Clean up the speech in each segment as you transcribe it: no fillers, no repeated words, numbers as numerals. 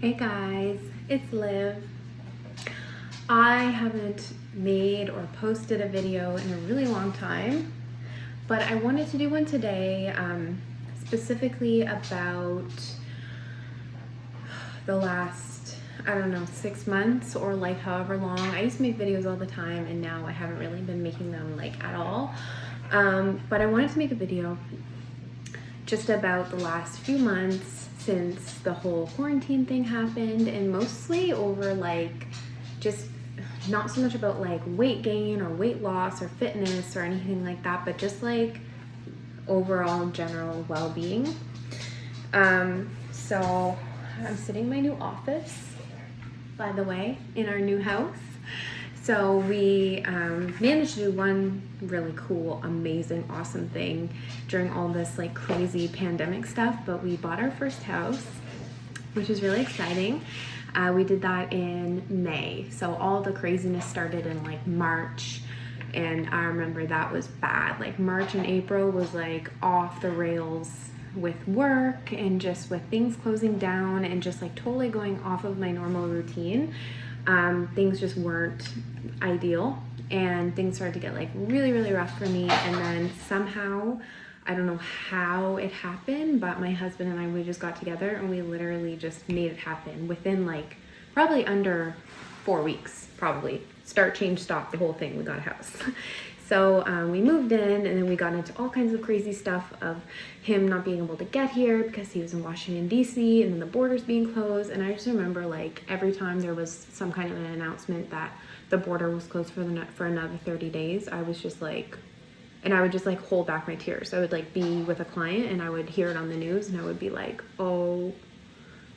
Hey guys, it's Liv. I haven't made or posted a video in a really long time, but I wanted to do one today, specifically about the last, 6 months or like however long. I used to make videos all the time and now I haven't really been making them like at all. But I wanted to make a video just about the last few months since the whole quarantine thing happened, and mostly over like just not so much about like weight gain or weight loss or fitness or anything like that, but just like overall general well-being. So I'm sitting in my new office, by the way, in our new house. So we managed to do one really cool, amazing, awesome thing during all this like crazy pandemic stuff, but we bought our first house, which is really exciting. We did that in May. So all the craziness started in like March, and I remember that was bad. Like March and April was like off the rails with work and just with things closing down and just like totally going off of my normal routine. Things just weren't ideal and things started to get like really, really rough for me. And then somehow, I don't know how it happened, but my husband and I, we just got together and we literally just made it happen within like probably under 4 weeks, probably. Start, change, stop, the whole thing. We got a house. So we moved in, and then we got into all kinds of crazy stuff of him not being able to get here because he was in Washington, D.C., and then the borders being closed. And I just remember like every time there was some kind of an announcement that the border was closed for another 30 days, I was just like, and I would just like hold back my tears. I would like be with a client and I would hear it on the news and I would be like, oh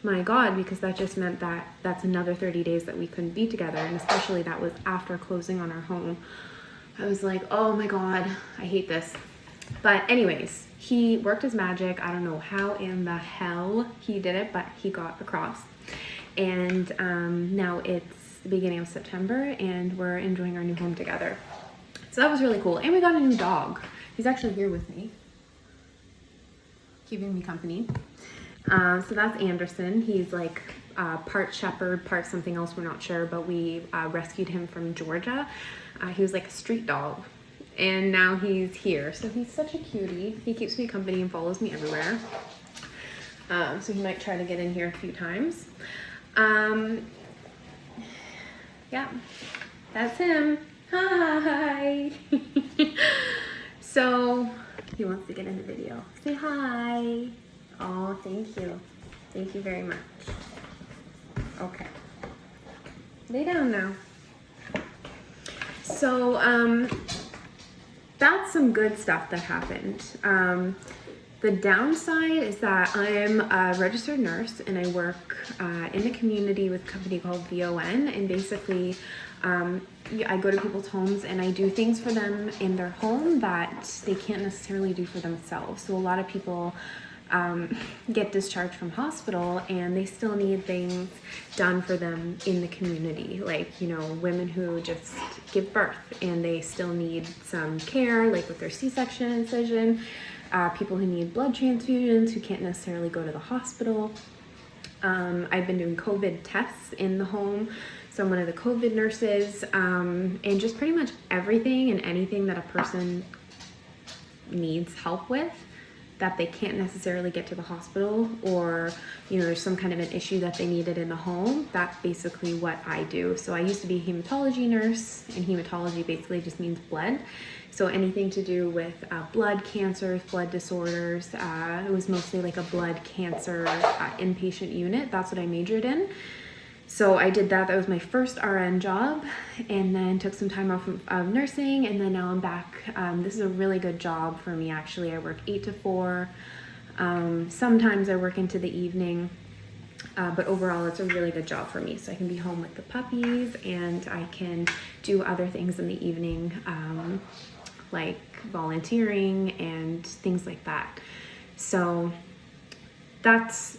my God, because that just meant that that's another 30 days that we couldn't be together. And especially that was after closing on our home. I was like, oh my God, I hate this. But anyways, he worked his magic. I don't know how in the hell he did it, but he got across. And now it's the beginning of September and we're enjoying our new home together. So that was really cool. And we got a new dog. He's actually here with me, keeping me company. So that's Anderson. He's like part shepherd, part something else, we're not sure, but we rescued him from Georgia. He was like a street dog, and now he's here. So he's such a cutie. He keeps me company and follows me everywhere. So he might try to get in here a few times. Yeah, that's him. Hi. So he wants to get in the video. Say hi. Oh, thank you. Thank you very much. Okay. Lay down now. So, that's some good stuff that happened. The downside is that I'm a registered nurse and I work in the community with a company called VON, and basically I go to people's homes and I do things for them in their home that they can't necessarily do for themselves. So a lot of people get discharged from hospital and they still need things done for them in the community, like, you know, women who just give birth and they still need some care, like with their C-section incision, people who need blood transfusions who can't necessarily go to the hospital. I've been doing COVID tests in the home, so I'm one of the COVID nurses, and just pretty much everything and anything that a person needs help with that they can't necessarily get to the hospital, or, you know, there's some kind of an issue that they needed in the home. That's basically what I do. So I used to be a hematology nurse, and hematology basically just means blood. So anything to do with blood cancers, blood disorders. It was mostly like a blood cancer inpatient unit. That's what I majored in. So I did that. That was my first RN job, and then took some time off of nursing, and then now I'm back. This is a really good job for me, actually. I work 8 to 4. Sometimes I work into the evening, but overall it's a really good job for me. So I can be home with the puppies and I can do other things in the evening, like volunteering and things like that. So that's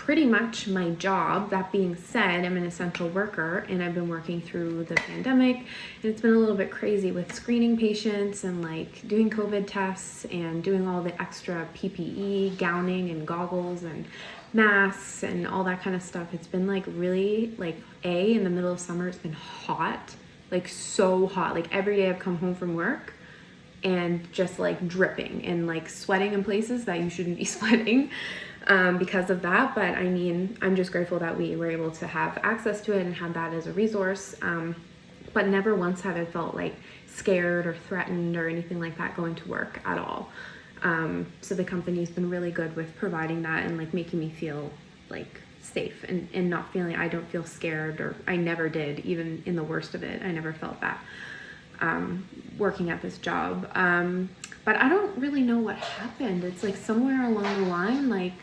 pretty much my job. That being said, I'm an essential worker and I've been working through the pandemic, and it's been a little bit crazy with screening patients and like doing COVID tests and doing all the extra PPE, gowning and goggles and masks and all that kind of stuff. It's been like really like in the middle of summer, it's been hot, like so hot. Like every day I've come home from work and just like dripping and like sweating in places that you shouldn't be sweating because of that. But I mean, I'm just grateful that we were able to have access to it and have that as a resource. But never once have I felt like scared or threatened or anything like that going to work at all. So the company's been really good with providing that and like making me feel like safe and not feeling, I don't feel scared, or I never did, even in the worst of it. I never felt that working at this job. But I don't really know what happened. It's like somewhere along the line, like,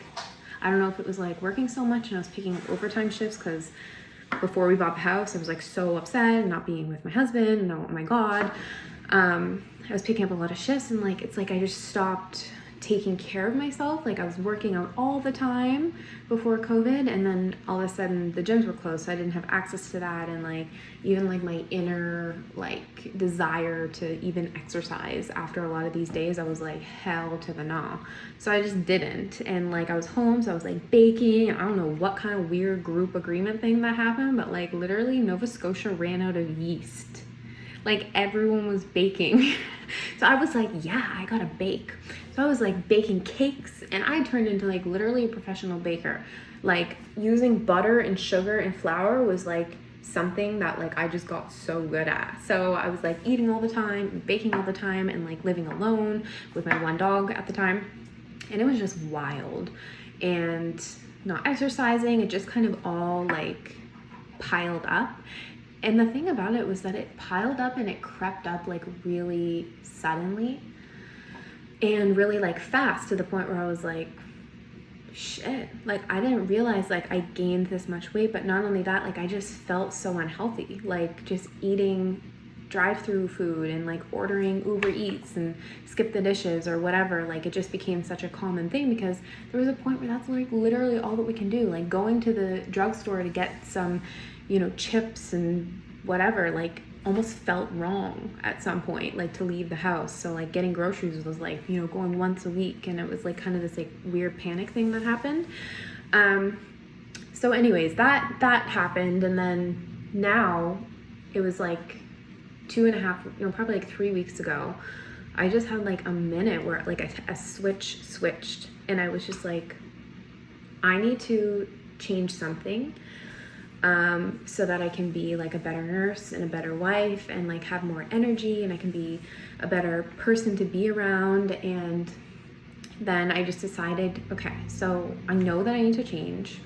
I don't know if it was like working so much and I was picking overtime shifts, because before we bought the house, I was like so upset and not being with my husband and oh my God. I was picking up a lot of shifts and like, it's like I just stopped taking care of myself. Like I was working out all the time before COVID, and then all of a sudden the gyms were closed, so I didn't have access to that. And like even like my inner like desire to even exercise after a lot of these days, I was like hell to the no. So I just didn't. And like I was home, so I was like baking. I don't know what kind of weird group agreement thing that happened, but like literally Nova Scotia ran out of yeast. Like everyone was baking. So I was like, yeah, I gotta bake. So I was like baking cakes, and I turned into like literally a professional baker. Like using butter and sugar and flour was like something that like I just got so good at. So I was like eating all the time and baking all the time and like living alone with my one dog at the time. And it was just wild. And not exercising, it just kind of all like piled up. And the thing about it was that it piled up and it crept up like really suddenly and really like fast, to the point where I was like, shit, like I didn't realize like I gained this much weight. But not only that, like I just felt so unhealthy, like just eating drive-through food and like ordering Uber Eats and skip the dishes or whatever. Like it just became such a common thing, because there was a point where that's like literally all that we can do. Like going to the drugstore to get some, you know, chips and whatever, like almost felt wrong at some point, like to leave the house. So like getting groceries was like, you know, going once a week, and it was like kind of this like weird panic thing that happened. So anyways, that happened. And then now it was like 2.5, no, probably like 3 weeks ago, I just had like a minute where like a switch switched, and I was just like, I need to change something so that I can be like a better nurse and a better wife and like have more energy, and I can be a better person to be around. And then I just decided, okay, so I know that I need to change,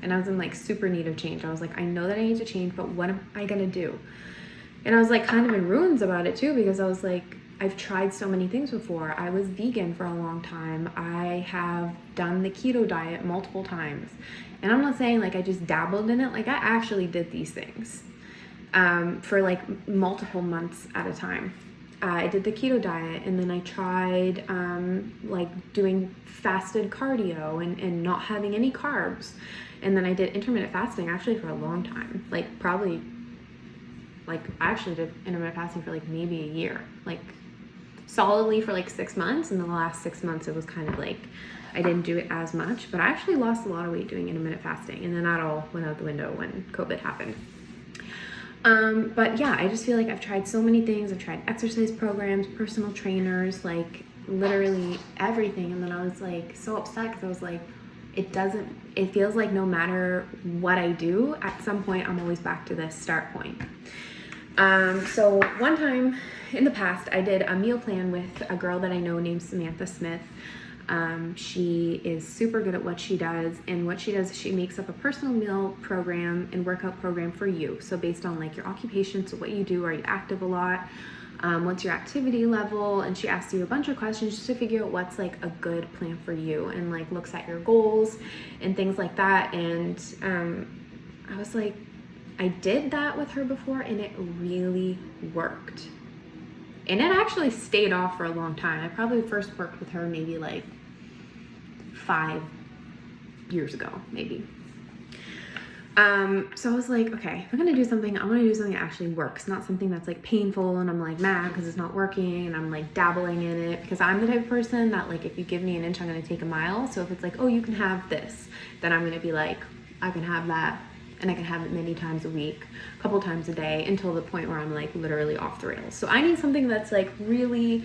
and I was in like super need of change. I was like, I know that I need to change, but what am I gonna do? And I was like kind of in ruins about it too, because I was like, I've tried so many things before. I was vegan for a long time. I have done the keto diet multiple times. And I'm not saying like I just dabbled in it. Like I actually did these things for like multiple months at a time. I did the keto diet, and then I tried like doing fasted cardio and not having any carbs. And then I did intermittent fasting actually for a long time, like probably like I actually did intermittent fasting for like maybe a year, like solidly for like 6 months. And the last 6 months it was kind of like I didn't do it as much, but I actually lost a lot of weight doing intermittent fasting, and then that all went out the window when COVID happened. But yeah, I just feel like I've tried so many things. I've tried exercise programs, personal trainers, like literally everything. And then I was like so upset, because I was like, it feels like no matter what I do, at some point I'm always back to this start point. So one time in the past, I did a meal plan with a girl that I know named Samantha Smith. She is super good at what she does, and what she does is she makes up a personal meal program and workout program for you. So based on like your occupation, so what you do, are you active a lot? What's your activity level? And she asks you a bunch of questions just to figure out what's like a good plan for you, and like looks at your goals and things like that. And I was like, I did that with her before, and it really worked. And it actually stayed off for a long time. I probably first worked with her maybe like 5 years ago, maybe. So I was like, okay, if I'm gonna do something, I want to do something that actually works, not something that's like painful and I'm like mad because it's not working and I'm like dabbling in it, because I'm the type of person that like if you give me an inch, I'm gonna take a mile. So if it's like, oh, you can have this, then I'm gonna be like, I can have that, and I can have it many times a week, a couple times a day, until the point where I'm like literally off the rails. So I need something that's like really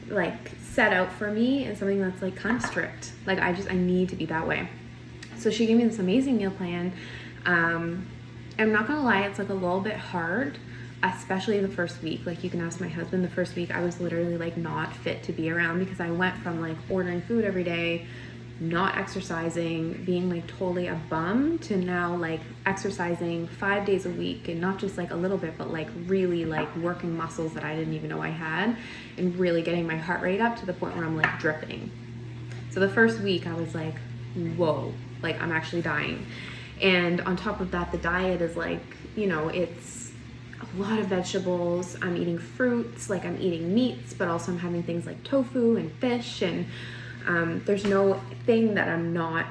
like set out for me, and something that's like kind of strict. Like I need to be that way. So she gave me this amazing meal plan. I'm not gonna lie, it's like a little bit hard, especially the first week. Like you can ask my husband, the first week I was literally like not fit to be around, because I went from like ordering food every day, not exercising, being like totally a bum, to now like exercising 5 days a week, and not just like a little bit, but like really like working muscles that I didn't even know I had, and really getting my heart rate up to the point where I'm like dripping. So the first week I was like, whoa, like I'm actually dying. And on top of that, the diet is like, you know, it's a lot of vegetables. I'm eating fruits, like I'm eating meats, but also I'm having things like tofu and fish, and there's no thing that I'm not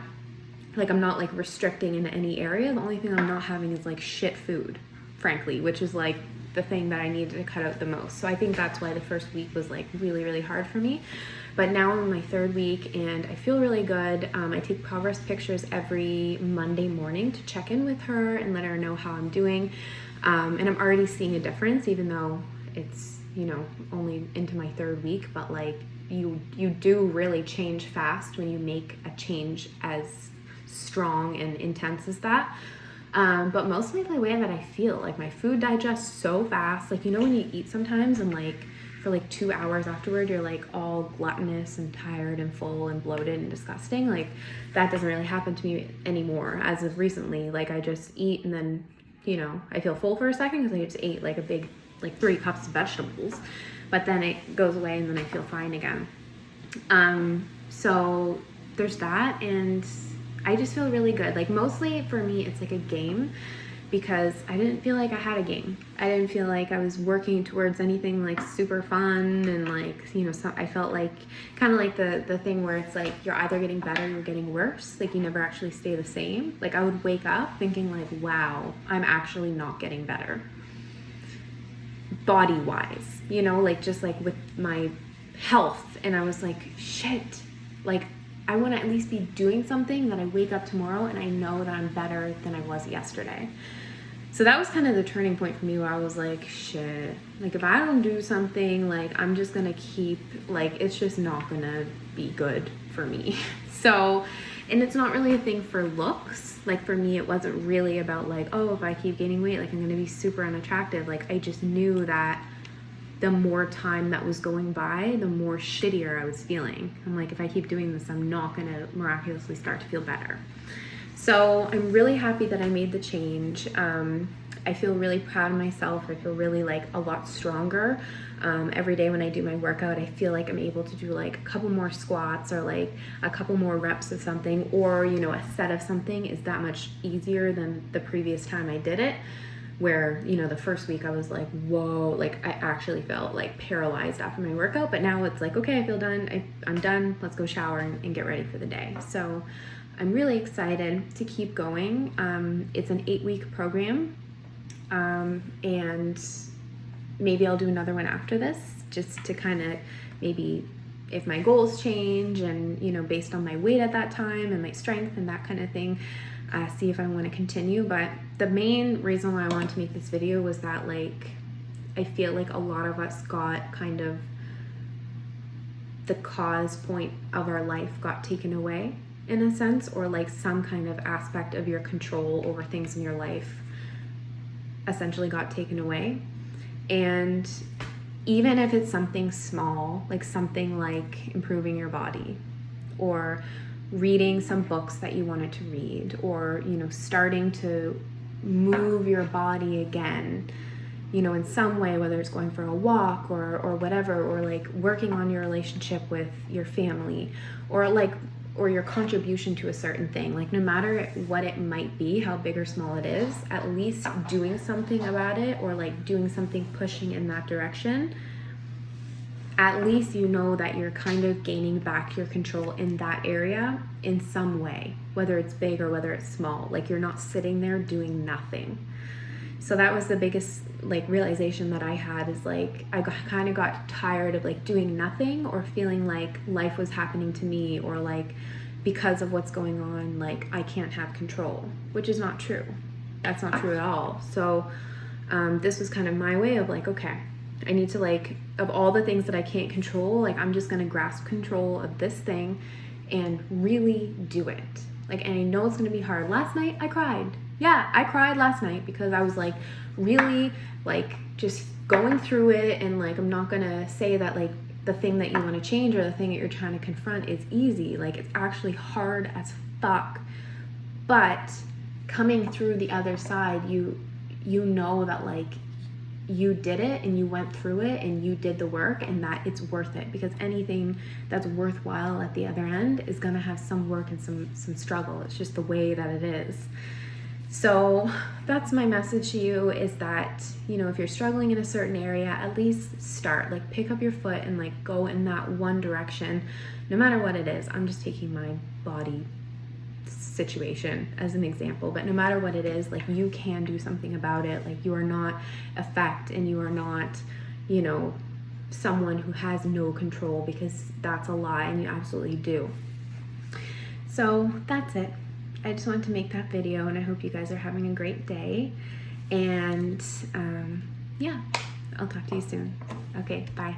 like restricting in any area. The only thing I'm not having is like shit food, frankly, which is like the thing that I needed to cut out the most. So I think that's why the first week was like really, really hard for me. But now I'm in my third week and I feel really good. I take progress pictures every Monday morning to check in with her and let her know how I'm doing. And I'm already seeing a difference, even though it's, you know, only into my third week. But like you do really change fast when you make a change as strong and intense as that. But mostly the way that I feel, like my food digests so fast. Like, you know, when you eat sometimes and like for like 2 hours afterward, you're like all gluttonous and tired and full and bloated and disgusting. Like that doesn't really happen to me anymore as of recently. Like I just eat and then, you know, I feel full for a second because I just ate like a big, like 3 cups of vegetables, but then it goes away and then I feel fine again. So there's that, and I just feel really good. Like mostly for me, it's like a game, because I didn't feel like I had a game. I didn't feel like I was working towards anything like super fun, and like, you know, so I felt like kind of like the thing where it's like you're either getting better or you're getting worse. Like you never actually stay the same. Like I would wake up thinking like, wow, I'm actually not getting better body wise, you know, like just like with my health. And I was like, shit, like I want to at least be doing something that I wake up tomorrow and I know that I'm better than I was yesterday. So that was kind of the turning point for me, where I was like, shit, like if I don't do something, like I'm just gonna keep, like it's just not gonna be good for me. So, and it's not really a thing for looks. Like for me, it wasn't really about like, oh, if I keep gaining weight, like I'm gonna be super unattractive. Like I just knew that the more time that was going by, the more shittier I was feeling. I'm like, if I keep doing this, I'm not gonna miraculously start to feel better. So I'm really happy that I made the change. I feel really proud of myself. I feel really like a lot stronger. Every day when I do my workout, I feel like I'm able to do like a couple more squats or like a couple more reps of something, or, you know, a set of something is that much easier than the previous time I did it. Where, you know, the first week I was like, whoa, like I actually felt like paralyzed after my workout. But now it's like, okay, I feel done. I'm done. Let's go shower and get ready for the day. So I'm really excited to keep going. It's an 8-week program. And maybe I'll do another one after this, just to kind of maybe, if my goals change and, you know, based on my weight at that time and my strength and that kind of thing, see if I want to continue. But the main reason why I wanted to make this video was that, like, I feel like a lot of us got kind of the cause point of our life got taken away in a sense, or like some kind of aspect of your control over things in your life essentially got taken away. And even if it's something small, like something like improving your body, or reading some books that you wanted to read, or, you know, starting to move your body again, you know, in some way, whether it's going for a walk or whatever, or like working on your relationship with your family, or like, or your contribution to a certain thing, like no matter what it might be, how big or small it is, at least doing something about it, or like doing something pushing in that direction, at least you know that you're kind of gaining back your control in that area in some way, whether it's big or whether it's small. Like, you're not sitting there doing nothing. So that was the biggest like realization that I had, is like I kind of got tired of like doing nothing or feeling like life was happening to me, or like because of what's going on, like I can't have control, which is not true. That's not true at all. So this was kind of my way of like, okay, I need to, like, of all the things that I can't control, like I'm just gonna grasp control of this thing and really do it. Like, and I know it's gonna be hard. Last night I cried. Yeah, I cried last night because I was like really like just going through it, and like I'm not gonna say that like the thing that you want to change or the thing that you're trying to confront is easy. Like, it's actually hard as fuck. But coming through the other side, you know that like you did it and you went through it and you did the work, and that it's worth it, because anything that's worthwhile at the other end is gonna have some work and some struggle. It's just the way that it is. So that's my message to you, is that, you know, if you're struggling in a certain area, at least start, like pick up your foot and like go in that one direction, no matter what it is. I'm just taking my body situation as an example, but no matter what it is, like you can do something about it. Like, you are not effect, and you are not, you know, someone who has no control, because that's a lie, and you absolutely do. So that's it. I just wanted to make that video, and I hope you guys are having a great day. And yeah, I'll talk to you soon. Okay, bye.